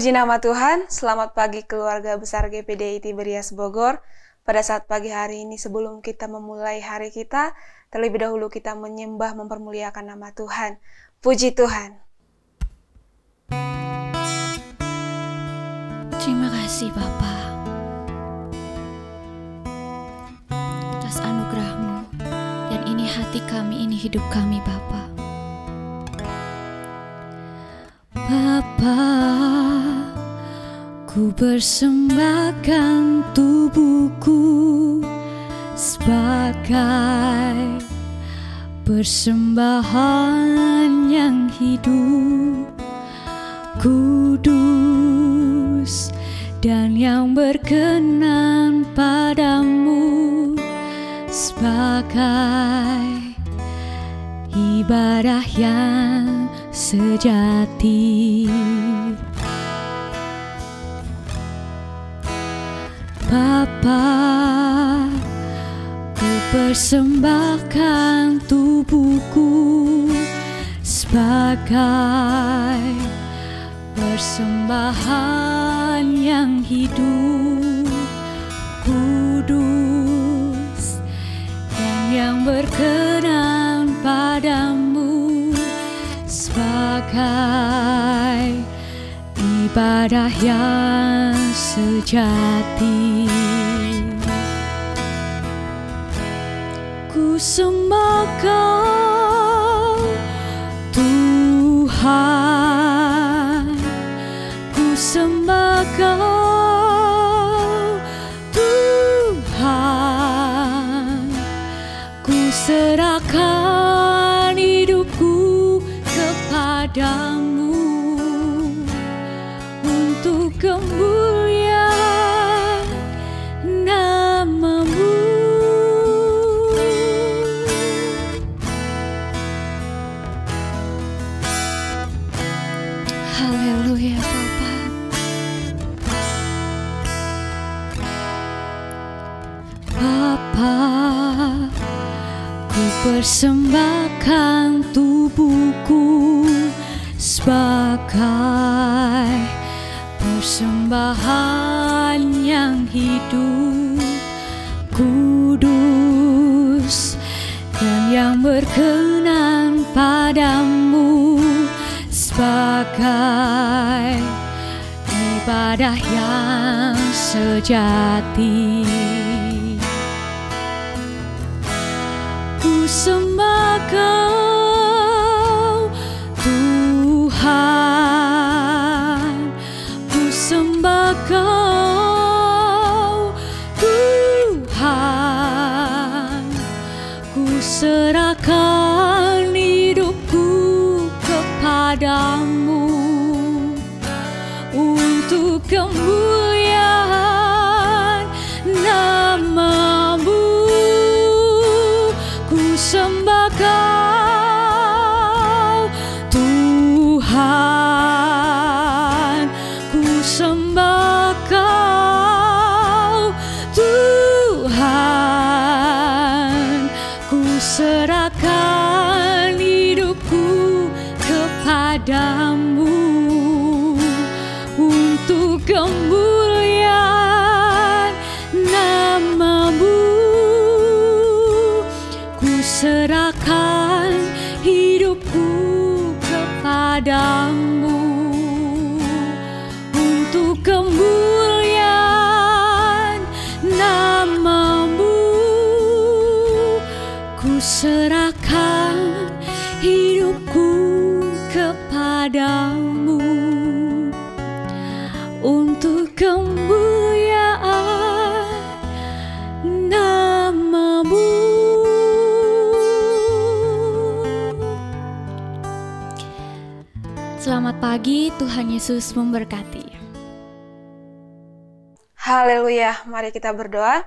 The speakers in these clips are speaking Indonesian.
Puji nama Tuhan, selamat pagi keluarga besar GPDI Tiberias Bogor. Pada saat pagi hari ini sebelum kita memulai hari kita, terlebih dahulu kita menyembah mempermuliakan nama Tuhan. Puji Tuhan. Terima kasih Bapa atas anugerah-Mu, dan ini hati kami, ini hidup kami Bapa. Bapa, ku persembahkan tubuhku sebagai persembahan yang hidup, kudus, dan yang berkenan padamu, sebagai ibadah yang sejati. Bapa, ku persembahkan tubuhku sebagai persembahan yang hidup, kudus, dan yang berkenan padamu, sebagai ibadah yang sejati. Ku sembah Kau Tuhan, ku sembah Kau Tuhan, ku serahkan hidupku kepadamu untuk kemuliaan nama-Mu. Haleluya Bapa. Bapa, ku persembahkan tubuhku sebagai persembahan yang hidup, kudus, dan yang berkenan padamu, sebagai ibadah yang sejati. Ku sembah Kau Tuhan, ku sembah Kau Tuhan, ku serahkan hidupku kepadamu untuk kemuliaan nama-Mu. Ku sembah Kau Tuhan, ku sembah Kau Tuhan, ku serahkan hidupku kepadamu untuk kemuliaan nama-Mu. Ku serahkan hidupku kepadamu untuk kemuliaan nama-Mu. Ku serahkan hidupku kepadamu untuk kemuliaan nama-Mu. Selamat pagi, Tuhan Yesus memberkati. Haleluya, mari kita berdoa.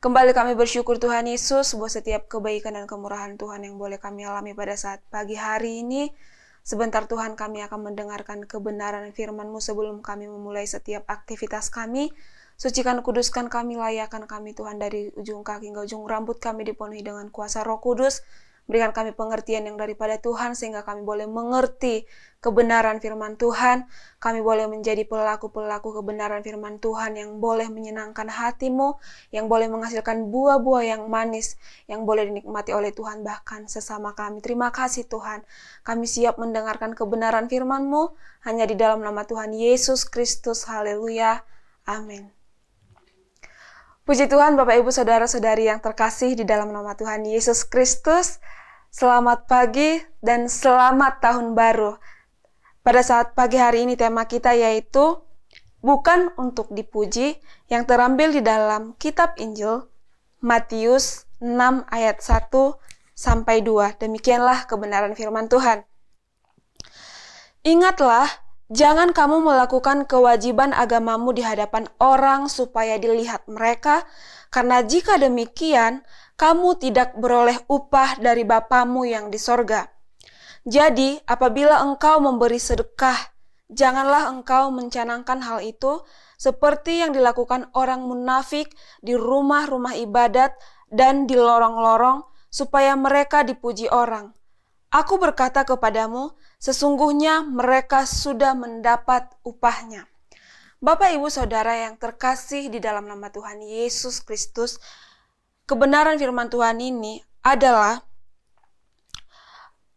Kembali kami bersyukur Tuhan Yesus buat setiap kebaikan dan kemurahan Tuhan yang boleh kami alami pada saat pagi hari ini. Sebentar Tuhan, kami akan mendengarkan kebenaran firman-Mu sebelum kami memulai setiap aktivitas kami. Sucikan, kuduskan kami, layakan kami Tuhan, dari ujung kaki hingga ujung rambut kami dipenuhi dengan kuasa Roh Kudus. Berikan kami pengertian yang daripada Tuhan sehingga kami boleh mengerti kebenaran firman Tuhan. Kami boleh menjadi pelaku-pelaku kebenaran firman Tuhan yang boleh menyenangkan hati-Mu, yang boleh menghasilkan buah-buah yang manis, yang boleh dinikmati oleh Tuhan bahkan sesama kami. Terima kasih Tuhan. Kami siap mendengarkan kebenaran firman-Mu hanya di dalam nama Tuhan Yesus Kristus. Haleluya. Amin. Puji Tuhan, Bapak Ibu Saudara-saudari yang terkasih di dalam nama Tuhan Yesus Kristus. Selamat pagi dan selamat tahun baru. Pada saat pagi hari ini tema kita yaitu bukan untuk dipuji, yang terambil di dalam kitab Injil Matius 6 ayat 1 sampai 2. Demikianlah kebenaran firman Tuhan. Ingatlah, jangan kamu melakukan kewajiban agamamu di hadapan orang supaya dilihat mereka, karena jika demikian, kamu tidak beroleh upah dari Bapamu yang di sorga. Jadi, apabila engkau memberi sedekah, janganlah engkau mencanangkan hal itu seperti yang dilakukan orang munafik di rumah-rumah ibadat dan di lorong-lorong, supaya mereka dipuji orang. Aku berkata kepadamu, sesungguhnya mereka sudah mendapat upahnya. Bapak, Ibu, Saudara yang terkasih di dalam nama Tuhan Yesus Kristus, kebenaran firman Tuhan ini adalah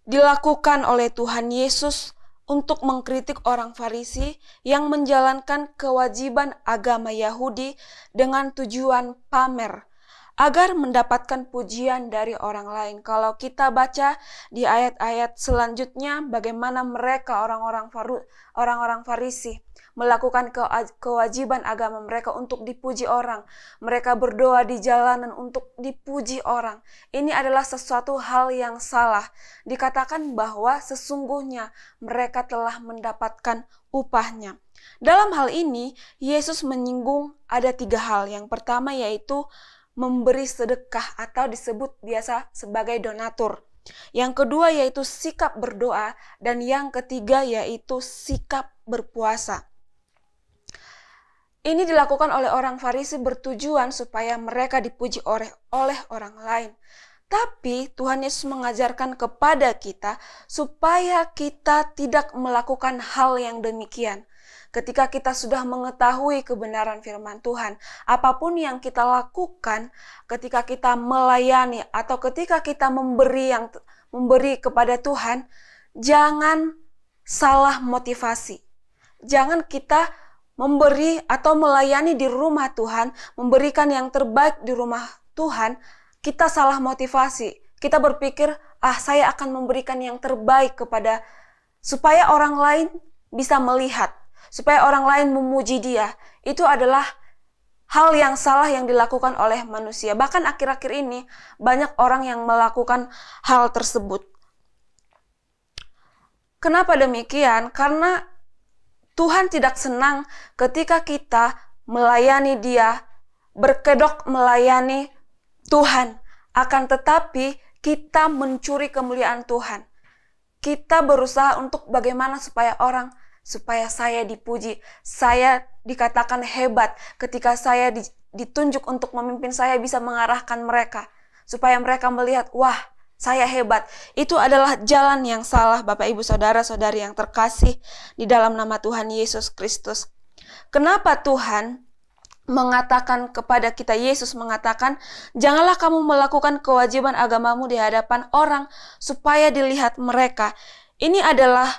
dilakukan oleh Tuhan Yesus untuk mengkritik orang Farisi yang menjalankan kewajiban agama Yahudi dengan tujuan pamer, agar mendapatkan pujian dari orang lain. Kalau kita baca di ayat-ayat selanjutnya bagaimana mereka orang-orang Farisi melakukan kewajiban agama mereka untuk dipuji orang. Mereka berdoa di jalanan untuk dipuji orang. Ini adalah sesuatu hal yang salah. Dikatakan bahwa sesungguhnya mereka telah mendapatkan upahnya. Dalam hal ini, Yesus menyinggung ada 3 hal. Yang pertama yaitu memberi sedekah atau disebut biasa sebagai donatur. Yang kedua yaitu sikap berdoa, dan yang ketiga yaitu sikap berpuasa. Ini dilakukan oleh orang Farisi bertujuan supaya mereka dipuji oleh orang lain. Tapi Tuhan Yesus mengajarkan kepada kita supaya kita tidak melakukan hal yang demikian. Ketika kita sudah mengetahui kebenaran firman Tuhan, apapun yang kita lakukan, ketika kita melayani atau ketika kita memberi kepada Tuhan, jangan salah motivasi. Jangan kita memberi atau melayani di rumah Tuhan, memberikan yang terbaik di rumah Tuhan, kita salah motivasi. Kita berpikir, saya akan memberikan yang terbaik supaya orang lain bisa melihat, supaya orang lain memuji dia. Itu adalah hal yang salah yang dilakukan oleh manusia. Bahkan akhir-akhir ini banyak orang yang melakukan hal tersebut. Kenapa demikian? Karena Tuhan tidak senang ketika kita melayani Dia, berkedok melayani Tuhan. Akan tetapi kita mencuri kemuliaan Tuhan. Kita berusaha untuk bagaimana supaya saya dipuji, saya dikatakan hebat ketika saya ditunjuk untuk memimpin, saya bisa mengarahkan mereka. Supaya mereka melihat, wah, saya hebat. Itu adalah jalan yang salah, Bapak Ibu Saudara-saudari yang terkasih di dalam nama Tuhan Yesus Kristus. Kenapa Tuhan mengatakan kepada kita, Yesus mengatakan, janganlah kamu melakukan kewajiban agamamu di hadapan orang supaya dilihat mereka. Ini adalah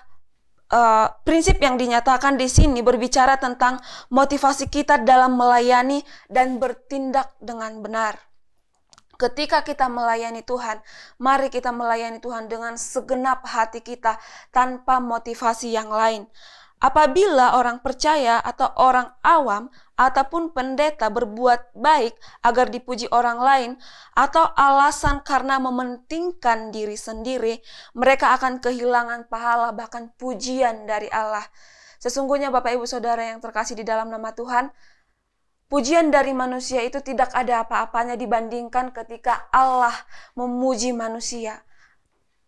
prinsip yang dinyatakan di sini berbicara tentang motivasi kita dalam melayani dan bertindak dengan benar. Ketika kita melayani Tuhan, mari kita melayani Tuhan dengan segenap hati kita tanpa motivasi yang lain. Apabila orang percaya atau orang awam ataupun pendeta berbuat baik agar dipuji orang lain atau alasan karena mementingkan diri sendiri, mereka akan kehilangan pahala bahkan pujian dari Allah. Sesungguhnya Bapak Ibu Saudara yang terkasih di dalam nama Tuhan, pujian dari manusia itu tidak ada apa-apanya dibandingkan ketika Allah memuji manusia.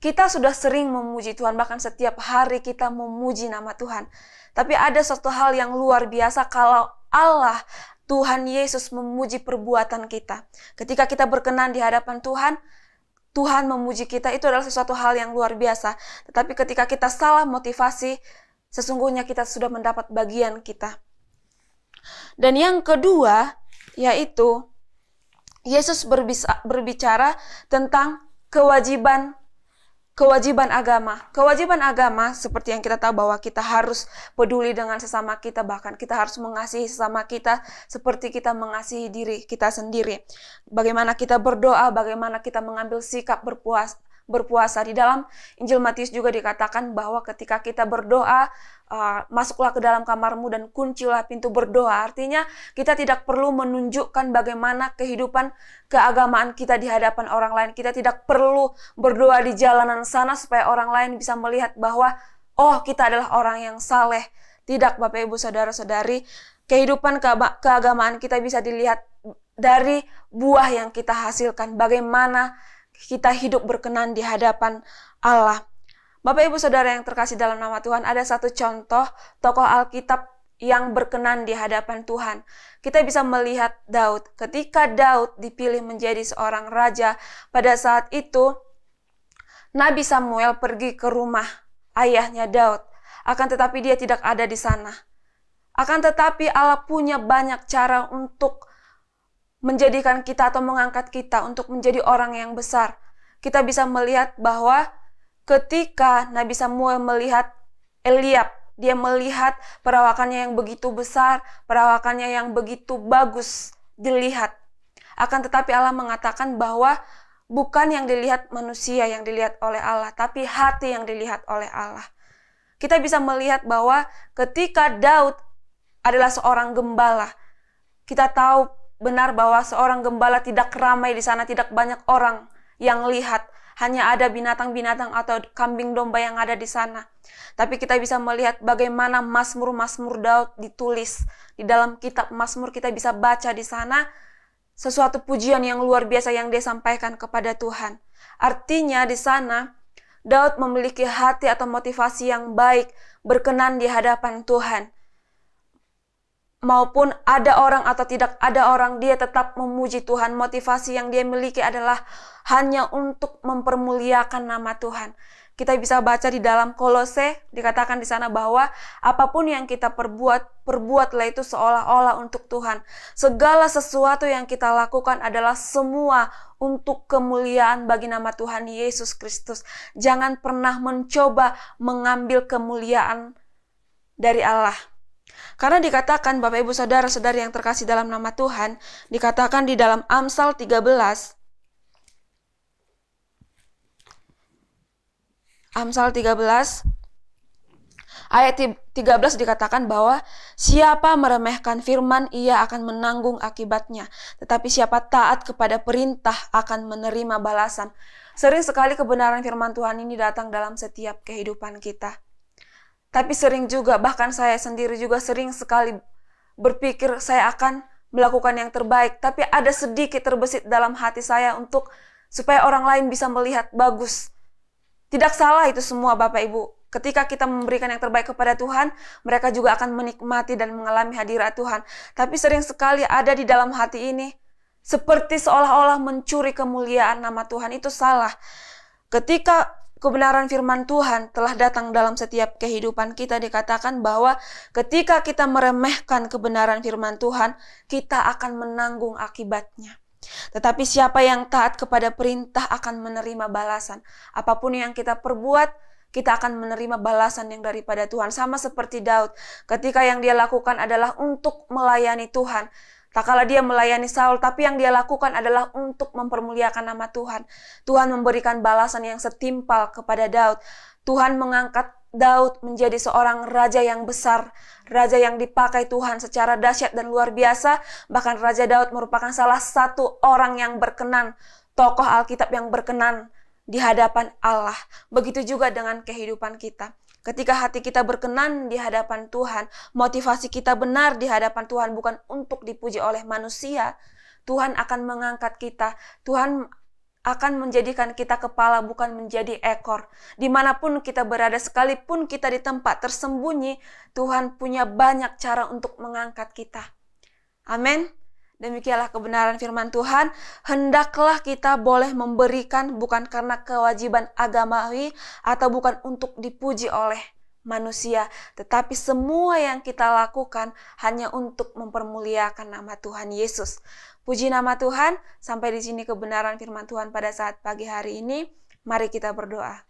Kita sudah sering memuji Tuhan, bahkan setiap hari kita memuji nama Tuhan. Tapi ada satu hal yang luar biasa kalau Allah, Tuhan Yesus memuji perbuatan kita. Ketika kita berkenan di hadapan Tuhan, Tuhan memuji kita itu adalah sesuatu hal yang luar biasa. Tetapi ketika kita salah motivasi, sesungguhnya kita sudah mendapat bagian kita. Dan yang kedua, yaitu Yesus berbicara tentang kewajiban agama. Kewajiban agama seperti yang kita tahu bahwa kita harus peduli dengan sesama kita, bahkan kita harus mengasihi sesama kita seperti kita mengasihi diri kita sendiri. Bagaimana kita berdoa, bagaimana kita mengambil sikap berpuasa. Di dalam Injil Matius juga dikatakan bahwa ketika kita berdoa, masuklah ke dalam kamarmu dan kuncilah pintu berdoa. Artinya kita tidak perlu menunjukkan bagaimana kehidupan keagamaan kita di hadapan orang lain. Kita tidak perlu berdoa di jalanan sana supaya orang lain bisa melihat bahwa kita adalah orang yang saleh. Tidak, Bapak Ibu Saudara-saudari, kehidupan keagamaan kita bisa dilihat dari buah yang kita hasilkan. Bagaimana kita hidup berkenan di hadapan Allah. Bapak Ibu Saudara yang terkasih dalam nama Tuhan, ada satu contoh tokoh Alkitab yang berkenan di hadapan Tuhan. Kita bisa melihat Daud. Ketika Daud dipilih menjadi seorang raja, pada saat itu Nabi Samuel pergi ke rumah ayahnya Daud. Akan tetapi dia tidak ada di sana. Akan tetapi Allah punya banyak cara untuk menjadikan kita atau mengangkat kita untuk menjadi orang yang besar. Kita bisa melihat bahwa ketika Nabi Samuel melihat Eliab, dia melihat perawakannya yang begitu besar, perawakannya yang begitu bagus dilihat. Akan tetapi Allah mengatakan bahwa bukan yang dilihat manusia yang dilihat oleh Allah, tapi hati yang dilihat oleh Allah. Kita bisa melihat bahwa ketika Daud adalah seorang gembala, kita tahu benar bahwa seorang gembala tidak ramai di sana, tidak banyak orang yang lihat. Hanya ada binatang-binatang atau kambing domba yang ada di sana. Tapi kita bisa melihat bagaimana Mazmur-Mazmur Daud ditulis. Di dalam kitab Mazmur kita bisa baca di sana sesuatu pujian yang luar biasa yang dia sampaikan kepada Tuhan. Artinya di sana Daud memiliki hati atau motivasi yang baik, berkenan di hadapan Tuhan. Maupun ada orang atau tidak ada orang, dia tetap memuji Tuhan. Motivasi yang dia miliki adalah hanya untuk mempermuliakan nama Tuhan. Kita bisa baca di dalam Kolose, dikatakan di sana bahwa apapun yang kita perbuatlah itu seolah-olah untuk Tuhan. Segala sesuatu yang kita lakukan adalah semua untuk kemuliaan bagi nama Tuhan Yesus Kristus. Jangan pernah mencoba mengambil kemuliaan dari Allah. Karena dikatakan Bapak Ibu Saudara-saudari yang terkasih dalam nama Tuhan, dikatakan di dalam Amsal 13 ayat 13 dikatakan bahwa siapa meremehkan firman ia akan menanggung akibatnya, tetapi siapa taat kepada perintah akan menerima balasan. Sering sekali kebenaran firman Tuhan ini datang dalam setiap kehidupan kita. Tapi sering juga, bahkan saya sendiri juga sering sekali berpikir saya akan melakukan yang terbaik. Tapi ada sedikit terbesit dalam hati saya supaya orang lain bisa melihat bagus. Tidak salah itu semua Bapak Ibu. Ketika kita memberikan yang terbaik kepada Tuhan, mereka juga akan menikmati dan mengalami hadirat Tuhan. Tapi sering sekali ada di dalam hati ini, seperti seolah-olah mencuri kemuliaan nama Tuhan. Itu salah. Ketika kebenaran firman Tuhan telah datang dalam setiap kehidupan kita, dikatakan bahwa ketika kita meremehkan kebenaran firman Tuhan, kita akan menanggung akibatnya. Tetapi siapa yang taat kepada perintah akan menerima balasan. Apapun yang kita perbuat, kita akan menerima balasan yang daripada Tuhan. Sama seperti Daud, ketika yang dia lakukan adalah untuk melayani Tuhan. Tak kala dia melayani Saul, tapi yang dia lakukan adalah untuk mempermuliakan nama Tuhan. Tuhan memberikan balasan yang setimpal kepada Daud. Tuhan mengangkat Daud menjadi seorang raja yang besar, raja yang dipakai Tuhan secara dahsyat dan luar biasa. Bahkan Raja Daud merupakan salah satu orang yang berkenan, tokoh Alkitab yang berkenan di hadapan Allah. Begitu juga dengan kehidupan kita. Ketika hati kita berkenan di hadapan Tuhan, motivasi kita benar di hadapan Tuhan, bukan untuk dipuji oleh manusia, Tuhan akan mengangkat kita. Tuhan akan menjadikan kita kepala, bukan menjadi ekor. Dimanapun kita berada, sekalipun kita di tempat tersembunyi, Tuhan punya banyak cara untuk mengangkat kita. Amin. Demikianlah kebenaran firman Tuhan. Hendaklah kita boleh memberikan bukan karena kewajiban agamawi atau bukan untuk dipuji oleh manusia, tetapi semua yang kita lakukan hanya untuk mempermuliakan nama Tuhan Yesus. Puji nama Tuhan. Sampai di sini kebenaran firman Tuhan pada saat pagi hari ini. Mari kita berdoa.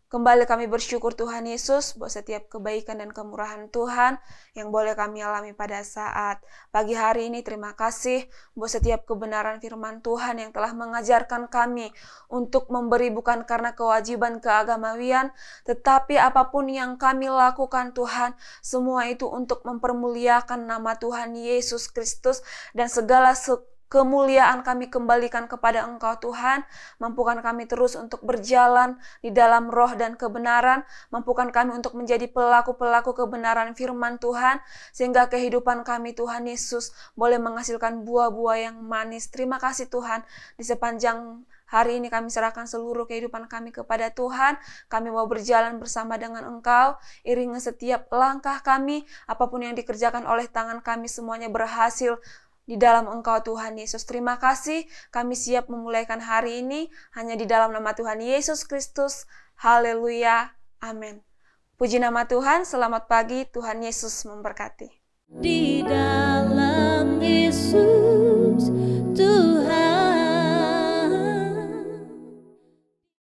Kembali kami bersyukur Tuhan Yesus buat setiap kebaikan dan kemurahan Tuhan yang boleh kami alami pada saat pagi hari ini. Terima kasih buat setiap kebenaran firman Tuhan yang telah mengajarkan kami untuk memberi bukan karena kewajiban keagamawian, tetapi apapun yang kami lakukan Tuhan, semua itu untuk mempermuliakan nama Tuhan Yesus Kristus, dan segala kemuliaan kami kembalikan kepada Engkau Tuhan. Mampukan kami terus untuk berjalan di dalam roh dan kebenaran. Mampukan kami untuk menjadi pelaku-pelaku kebenaran firman Tuhan, sehingga kehidupan kami Tuhan Yesus boleh menghasilkan buah-buah yang manis. Terima kasih Tuhan. Di sepanjang hari ini kami serahkan seluruh kehidupan kami kepada Tuhan. Kami mau berjalan bersama dengan Engkau. Iringi setiap langkah kami. Apapun yang dikerjakan oleh tangan kami, semuanya berhasil di dalam Engkau Tuhan Yesus. Terima kasih, kami siap memulaikan hari ini hanya di dalam nama Tuhan Yesus Kristus. Haleluya, amin. Puji nama Tuhan, selamat pagi, Tuhan Yesus memberkati. Di dalam Yesus